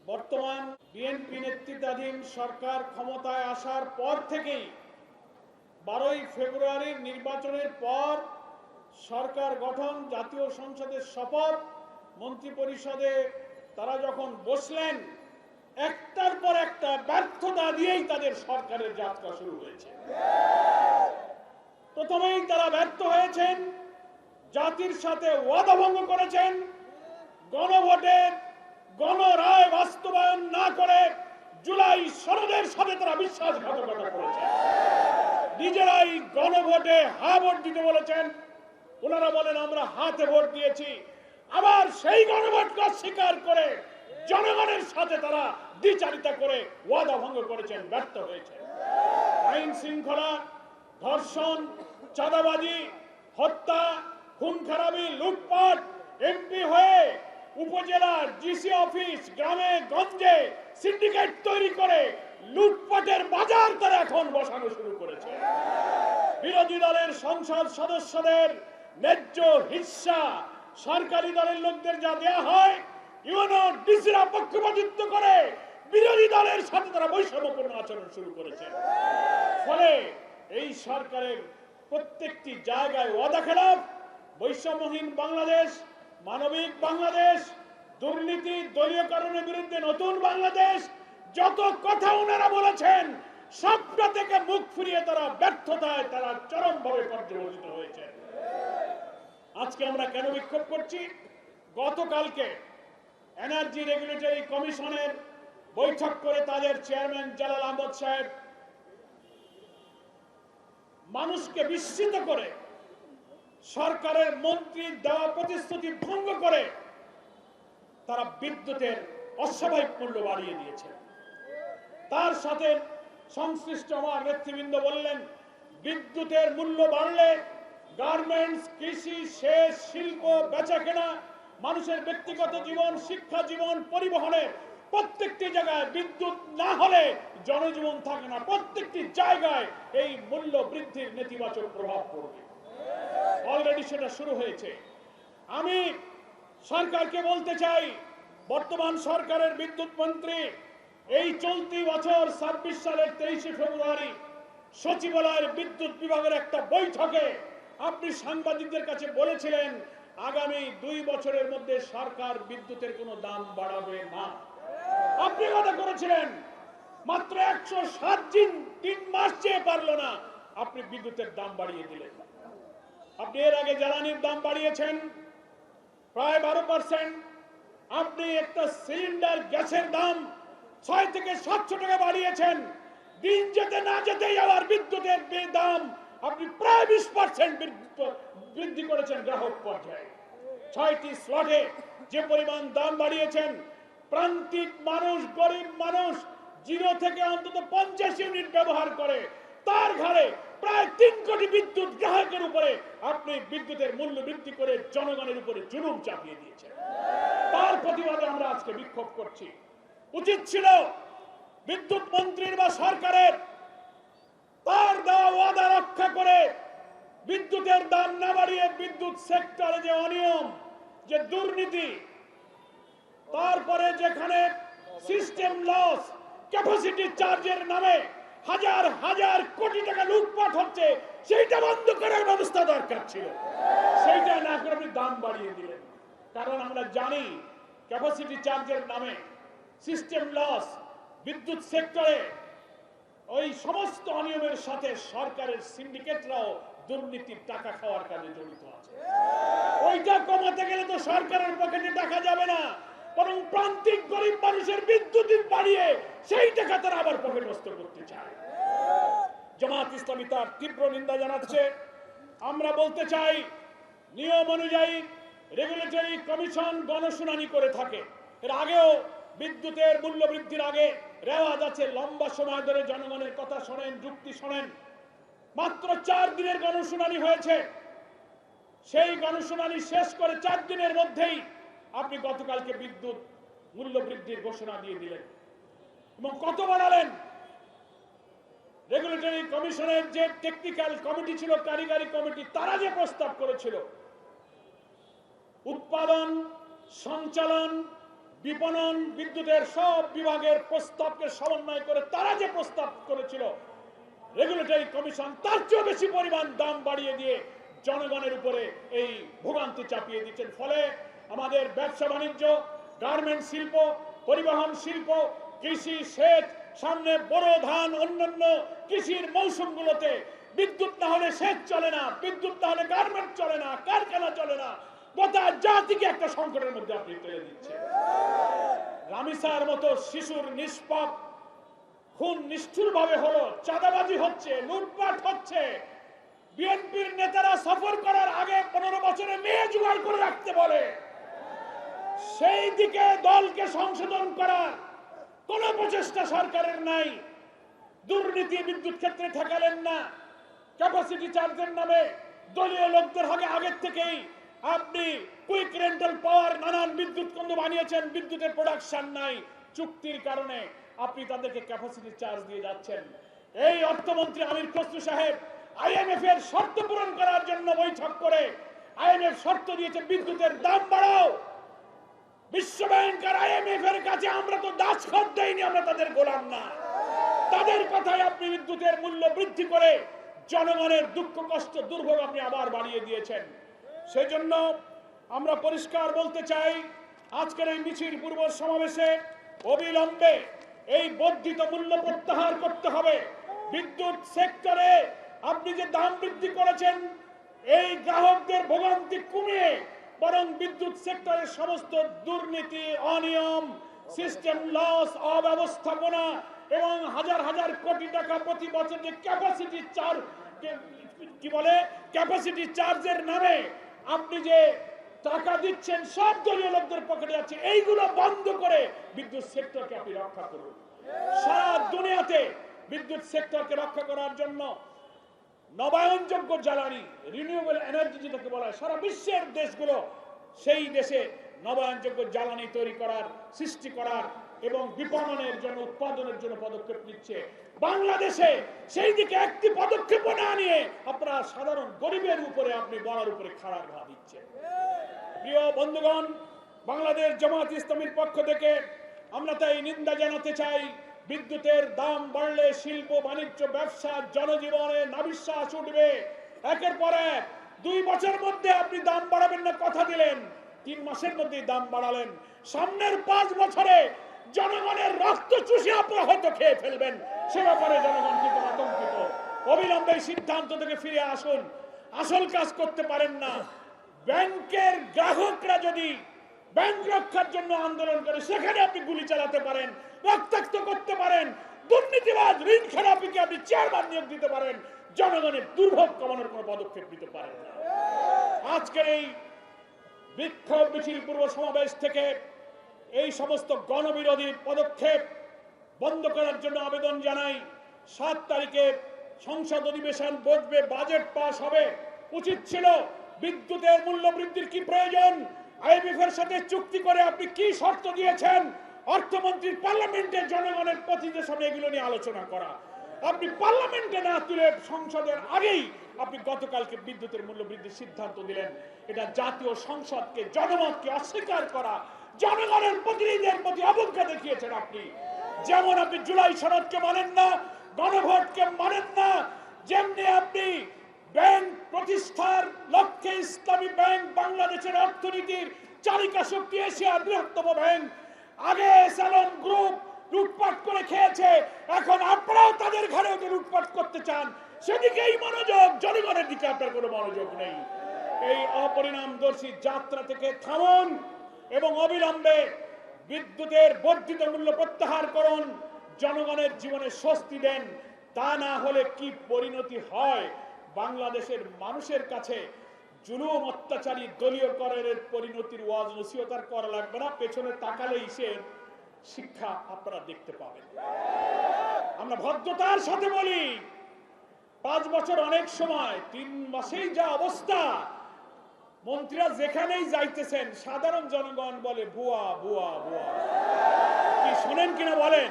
বর্তমান বিএনপি নেতৃত্বাধীন সরকার ক্ষমতায় আসার পর থেকেই 12ই ফেব্রুয়ারির নির্বাচনের পর সরকার গঠন, জাতীয় সংসদের শপথ, মন্ত্রিপরিষদে তারা যখন বসলেন, একটার পর একটা ব্যর্থতা দিয়েই তাদের সরকারের যাত্রা শুরু হয়েছে। প্রথমেই তারা ব্যর্থ হয়েছেন, জাতির সাথে ওয়াদা ভঙ্গ করেছেন, গণভোটের গণরায় বাস্তবায়ন না করে জুলাই সনদের সাথে তারা বিশ্বাসঘাতকতা করেছেন। নিজেরাই গণভোটে হ্যাঁ ভোট দিতে বলেছেন, ওনারা বলেন আমরা হাতে ভোট দিয়েছি, আবার সেই গণভোটকে অস্বীকার করে জনগণের সাথে তারা দ্বিচারিতা করে ওয়াদা ভঙ্গ করেছেন, ব্যর্থ হয়েছে। আইন শৃঙ্খলা, ধর্ষণ, চাঁদাবাজি, হত্যা, খুন খারাপি, লুটপাট, এমপি হয়ে উপজেলার ডিসি অফিস, গ্রামে গঞ্জে সিন্ডিকেট তৈরি করে লুটপাটের বাজার তারা এখন বসানো শুরু করেছে। বিরোধী দলের সংসদ সদস্যদের ন্যায্য হিস্সা সরকারি দলের লোকদের যা দেয়া হয়, ইউনো ডিসিরা পক্ষপাতিত্ব করে বিরোধী দলের সাথে তারা বৈষম্যপূর্ণ আচরণ শুরু করেছে। ফলে এই সরকারের প্রত্যেকটি জায়গায় ওয়াদা খেলাফ, বৈষম্যহীন বাংলাদেশ, মানবিক বাংলাদেশ, দুর্নীতি, দলীয়করণের বিরুদ্ধে নতুন বাংলাদেশ, যত কথা ওনারা বলেছেন সবটা থেকে মুখ ফিরিয়ে তারা ব্যর্থতায় তারা চরমভাবে পর্যবসিত হয়েছে। আজকে আমরা কেন বিক্ষোভ করছি? গতকালকে এনার্জি রেগুলেটরি কমিশনের বৈঠক করে তাদের চেয়ারম্যান জালাল আহমদ সাহেব মানুষকে বিস্মিত করে সরকারের মন্ত্রী দেওয়া প্রতিশ্রুতি ভঙ্গ করে তারা বিদ্যুতের অস্বাভাবিক মূল্য বাড়িয়ে দিয়েছে। তার সাথে সংশ্লিষ্ট আমার নেতৃবৃন্দ বললেন, বিদ্যুতের মূল্য বাড়লে গার্মেন্টস, কৃষি, সেচ, শিল্প, বেচাকেনা, মানুষের ব্যক্তিগত জীবন, শিক্ষা জীবন, পরিবহনের প্রত্যেকটি জায়গায় বিদ্যুৎ না হলে জনজীবন থাকে না। প্রত্যেকটি জায়গায় এই মূল্য বৃদ্ধির নেতিবাচক প্রভাব পড়বে। অলরেডি সেটা শুরু হয়েছে। আমি সরকারকে বলতে চাই, বর্তমান সরকারের বিদ্যুৎ মন্ত্রী এই চলতি বছর 26 সালের 23শে ফেব্রুয়ারি সচিবালয়ের বিদ্যুৎ বিভাগের একটা বৈঠকে আপনি সাংবাদিকদের কাছে বলেছিলেন আগামী 2 বছরের মধ্যে সরকার বিদ্যুতের কোনো দাম বাড়াবে না। আপনি কথা করেছিলেন, মাত্র 107 দিন 3 মাস চেয়ে পারল না, আপনি বিদ্যুতের দাম বাড়িয়ে দিলেন। আপনি এর আগে জ্বালানির দাম বাড়িয়েছেন প্রায় 12%। আপনি একটা সিলিন্ডার গ্যাসের দাম 6 থেকে 700 টাকা বাড়িয়েছেন। দিন যেতে না যেতেই আবার বিদ্যুতের দাম আপনি প্রায় 20% বৃদ্ধি করেছেন গ্রাহক পর্যায়ে। 6টি স্লটে যে পরিমাণ দাম বাড়িয়েছেন, প্রান্তিক মানুষ, গরিব মানুষ 0 থেকে অন্তত 50 ইউনিট ব্যবহার করে তার ঘরে প্রায় 3 কোটি বিদ্যুৎ গ্রাহকের উপরে আপনি বিদ্যুতের মূল্য বৃদ্ধি করে জনগণের উপরে জুলুম চাপিয়ে দিয়েছেন। তার প্রতিবাদে আমরা আজকে বিক্ষোভ করছি। উচিত ছিল বিদ্যুৎ মন্ত্রীর বা সরকারের তার দেওয়া ওয়াদা রক্ষা করে বিদ্যুতের দাম না বাড়িয়ে বিদ্যুৎ সেক্টরে যে অনিয়ম, যে দুর্নীতি, তারপরে যেখানে সিস্টেম লস, ক্যাপাসিটি চার্জের নামে হাজার হাজার কোটি টাকা লুটপাট হচ্ছে, সেইটা বন্ধ করার ব্যবস্থা দরকার ছিল। সেইটা না করে আপনি দাম বাড়িয়ে দিলেন। কারণ আমরা জানি ক্যাপাসিটি চার্জের নামে সিস্টেম লস, বিদ্যুৎ সেক্টরে ওই সমস্ত অনিয়মের সাথে সরকারের সিন্ডিকেটরাও দুর্নীতির টাকা খাওয়ার কাজে জড়িত আছে। ওইটা কমাতে গেলে তো সরকারের পকেটে টাকা যাবে না, বরং প্রান্তিক গরিব মানুষের বিদ্যুৎ বাড়িয়ে সেই টাকা তারা আবার পকেটস্থ করতে চায়। জামাত ইসলামী তার তীব্র নিন্দা জানাচ্ছে। আমরা বলতে চাই, নিয়ম অনুযায়ী রেগুলেটরি কমিশন গণশুনানি করে থাকে। এর আগেও বিদ্যুতের মূল্য বৃদ্ধির আগে রেওয়াজ আছে, লম্বা সময় ধরে জনগণের কথা শোনেন, যুক্তি শোনেন। মাত্র 4 দিনের গণশুনানি হয়েছে। সেই গণশুনানি শেষ করে 4 দিনের মধ্যেই আপনি গতকালকে বিদ্যুৎ মূল্য বৃদ্ধির ঘোষণা দিয়ে দিলেন এবং কত বাড়ালেন। রেগুলেটরি কমিশনের যে টেকনিক্যাল কমিটি ছিল, কারিগরি কমিটি, তারা যে প্রস্তাব করেছিল উৎপাদন, সঞ্চালন, বিপণন বিদ্যুতের সব বিভাগের প্রস্তাবকে সমন্বয় করে তারা যে প্রস্তাব করেছিল রেগুলেটরি কমিশন, তার চেয়ে বেশি পরিমাণ দাম বাড়িয়ে দিয়ে জনগণের উপরে এই ভোগান্তি চাপিয়ে দিচ্ছেন। ফলে আমাদের ব্যবসা বাণিজ্য, গার্মেন্ট শিল্প, পরিবহন শিল্প, কৃষি, সেচ, সামনে বড় ধান, অন্যান্য কৃষির মৌসুমগুলোতে বিদ্যুৎ না হলে সেচ চলে না, বিদ্যুৎ না হলে গার্মেন্ট চলে না, কারখানা চলে না, গোটা জাতিকে একটা সংকটের মধ্যে আপনি ফেলে দিচ্ছেন। রামিসার মতো শিশুর নিষ্পাপ খুন নিষ্ঠুর ভাবে হলো, চাঁদাবাজি হচ্ছে, লুটপাট হচ্ছে। বিএনপির নেতারা সফর করার আগে 15 বছরে মেয়ে জোগাড় করে রাখতে বলে, সেই দিকে দলকে সংশোধন করার কোন প্রচেষ্টা সরকারের নাই। দুর্নীতি বিদ্যুৎ ক্ষেত্রে ঠেকালেন না, ক্যাপাসিটি চার্জের নামে দলীয় লোকদের আগের থেকেই আপনি কুইক রেন্টাল পাওয়ার নানান বিদ্যুৎ কেন্দ্র বানিয়েছেন, বিদ্যুতের প্রোডাকশন নাই, চুক্তির কারণে আপনি তাদেরকে ক্যাপাসিটি চার্জ দিয়ে যাচ্ছেন। এই অর্থমন্ত্রী আমির খসরু সাহেব আইএমএফ এর শর্ত পূরণ করার জন্য বৈঠক করে আইএমএফ শর্ত দিয়েছে বিদ্যুতের দাম বাড়াও। বিশ্ব ব্যাংক আর আইএমএফ এর কাছে আমরা তো দাসখত দেইনি, আমরা তাদের গোলাম না। তাদের কথায় আপনি বিদ্যুতের মূল্য বৃদ্ধি করে জনগণের দুঃখ কষ্ট দুর্ভোগ আপনি আবার বাড়িয়ে দিয়েছেন। সেই জন্য আমরা পরিষ্কার বলতে চাই, আজকের এই মিছিল পূর্ব সমাবেশে অবিলম্বে এই বর্ধিত মূল্য প্রত্যাহার করতে হবে। বিদ্যুৎ সেক্টরে আপনি যে দাম বৃদ্ধি করেছেন, এই গ্রাহকদের ভোগান্তি কমিয়ে বরং বিদ্যুৎ সেক্টরের সমস্ত দুর্নীতি, অনিয়ম, সিস্টেম লস, অব্যবস্থাপনা এবং হাজার হাজার কোটি টাকা প্রতি বছর যে ক্যাপাসিটি চার্জ ক্যাপাসিটি চার্জের নামে আপনি যে টাকা দিচ্ছেন সব দলীয় লোকদের পকেটে যাচ্ছে, এইগুলো বন্ধ করে বিদ্যুৎ সেক্টরকে আপনি রক্ষা করুন। সারা দুনিয়াতে বিদ্যুৎ সেক্টরকে রক্ষা করার জন্য নবায়নযোগ্য জ্বালানি, রিনিউয়েবল এনার্জি যেটাকে বলা হয়, সারা বিশ্বের দেশগুলো সেই দেশে নবায়নযোগ্য জ্বালানি তৈরি করার, সৃষ্টি করার এবং বিপণনের জন্য, উৎপাদনের জন্য পদক্ষেপ নিচ্ছে। বাংলাদেশে সেই দিকে একটি পদক্ষেপ না নিয়ে আপনারা সাধারণ গরিবের উপরে আপনি বড়ার উপরে খাড়ার ঘা দিচ্ছেন। প্রিয় বন্ধুগণ, বাংলাদেশ জামাত ইসলামীর পক্ষ থেকে আমরা তাই নিন্দা জানাতে চাই। বিদ্যুতের দাম বাড়লে শিল্প, বাণিজ্য, ব্যবসা, জনজীবনে নাবিশ্বাস উঠবে। একের পর এক 2 বছর মধ্যে আপনি দাম বাড়াবেন না কথা দিলেন, 3 মাসের মধ্যেই দাম বাড়ালেন। সামনের 5 বছরে জনগণের রক্ত চুষে আপনারা হয়তো খেয়ে ফেলবেন, সে ব্যাপারে জনগণ কিন্তু আতঙ্কিত। অবিলম্বে সিদ্ধান্ত থেকে ফিরে আসুন। আসল কাজ করতে পারেন না, ব্যাংকের গ্রাহকরা যদি ব্যাংক রক্ষার জন্য আন্দোলন করে সেখানে আপনি গুলি চালাতে পারেন, রক্তাক্ত করতে পারেন, দুর্নীতিবাজ ঋণ খেলাপিকে আপনি চেয়ারম্যান নিয়োগ দিতে পারেন, জনগণের দুর্ভোগ কমানোর কোনো পদক্ষেপ নিতে পারেন না। আজকের এই বিক্ষোভ মিছিল পূর্ব সমাবেশ থেকে এই সমস্ত গণবিরোধী পদক্ষেপ বন্ধ করার জন্য আবেদন জানাই। 7 তারিখে সংসদ অধিবেশন বসবে, বাজেট পাস হবে। উচিত ছিল বিদ্যুতের মূল্য বৃদ্ধির কি প্রয়োজন, আইএমএফ এর সাথে চুক্তি করে আপনি কি শর্ত দিয়েছেন, অর্থমন্ত্রী পার্লামেন্টে জনগণের প্রতিনিধিদের সামনে এগুলো নিয়ে আলোচনা করা। আপনি পার্লামেন্টে না তুলে সংসদের আগেই আপনি গতকালকে বিদ্যুতের মূল্য বৃদ্ধির সিদ্ধান্ত দিলেন। এটা জাতীয় সংসদকে, জনমতকে অস্বীকার করা, জনগণের প্রতিনিধিদের প্রতি অবজ্ঞা দেখিয়েছেন আপনি। যেমন আপনি জুলাই সনদকে মানেন না, গণভোটকে মানেন না, যেমনি আপনি ব্যাংক প্রতিষ্ঠার লক্ষ্যে ইসলামী ব্যাংক বাংলাদেশের অর্থনীতির চালিকা শক্তি, এশিয়ার বৃহত্তম ব্যাংক, আগে স্যালন গ্রুপ লুটপাট করে খেয়েছে, এখন আপনারাও তাদের ঘরে লুটপাট করতে চান, সেদিকেই মনোযোগ, জনগণের দিকে আপনার কোনো মনোযোগ নেই। এই অপরিণামদর্শী যাত্রা থেকে থামুন এবং অবিলম্বে বিদ্যুতের বর্ধিত মূল্য প্রত্যাহার করুন, জনগণের জীবনে স্বস্তি দেন। তা না হলে কি পরিণতি হয়, বাংলাদেশের মানুষের কাছে জুলুম, অত্যাচারী দলীয় করের পরিণতির ওয়াজ নসিহত আর করা লাগবে না, পেছনে তাকালেই সে শিক্ষা আপনারা দেখতে পাবেন। আমরা ভদ্রতার সাথে বলি, 5 বছর অনেক সময়, 3 মাসেই যা অবস্থা, মন্ত্রীরা যেখানেই যাইতেছেন সাধারণ জনগণ বলে ভুয়া ভুয়া ভুয়া। কি শোনেন কিনা বলেন?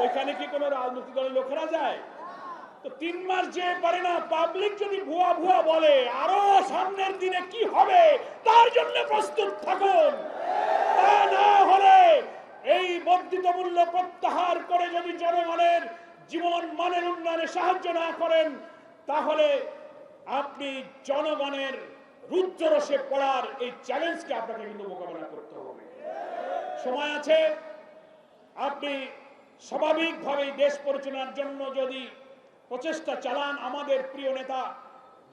ওইখানে কি কোনো রাজনৈতিক দলের লোকেরা যায়? তো 3 মাস যে পারে না, পাবলিক যদি ভুয়া ভুয়া বলে, আরো সামনের দিনে কি হবে তার জন্য প্রস্তুত থাকুন। তা না হলে এই বর্ধিত মূল্য প্রত্যাহার করে যদি জনগণের জীবন মানের উন্নয়নে সাহায্য না করেন, তাহলে আপনি জনগণের রুদ্ররসে পড়ার এই চ্যালেঞ্জকে আপনাকে কিন্তু মোকাবেলা করতে হবে। সময় আছে, আপনি স্বাভাবিকভাবে দেশ পরিচালনার জন্য যদি প্রচেষ্টা চালান, আমাদের প্রিয় নেতা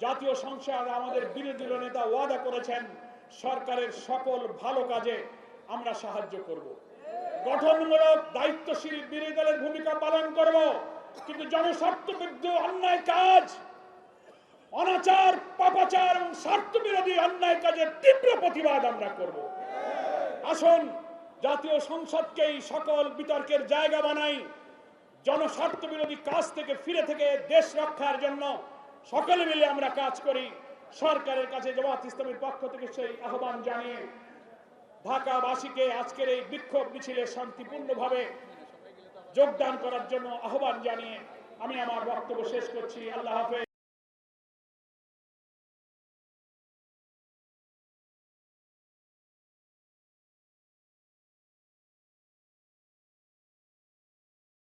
জাতীয় সংসদ আমাদের বিরোধী দলীয় নেতা ওয়াদা করেছেন সরকারের সকল ভালো কাজে আমরা সাহায্য করব, গঠনমূলক দায়িত্বশীল বিরোধী দলের ভূমিকা পালন করব, কিন্তু জনস্বার্থবিরুদ্ধ অন্যায় কাজ, অনাচার, পাপাচার এবং স্বার্থ বিরোধী অন্যায় কাজের তীব্র প্রতিবাদ আমরা করব। আসুন জাতীয় সংসদকেই সকল বিতর্কের জায়গা বানাই, জনস্বার্থ বিরোধী কাজ থেকে ফিরে থেকে দেশ রক্ষার জন্য সকলে মিলে আমরা কাজ করি। সরকারের কাছে জামাত ইসলামীর পক্ষ থেকে সেই আহ্বান জানিয়ে ঢাকাবাসীকে আজকের এই বিক্ষোভ মিছিলে শান্তিপূর্ণভাবে যোগদান করার জন্য আহ্বান জানিয়ে আমি আমার বক্তব্য শেষ করছি। আল্লাহ হাফেজ।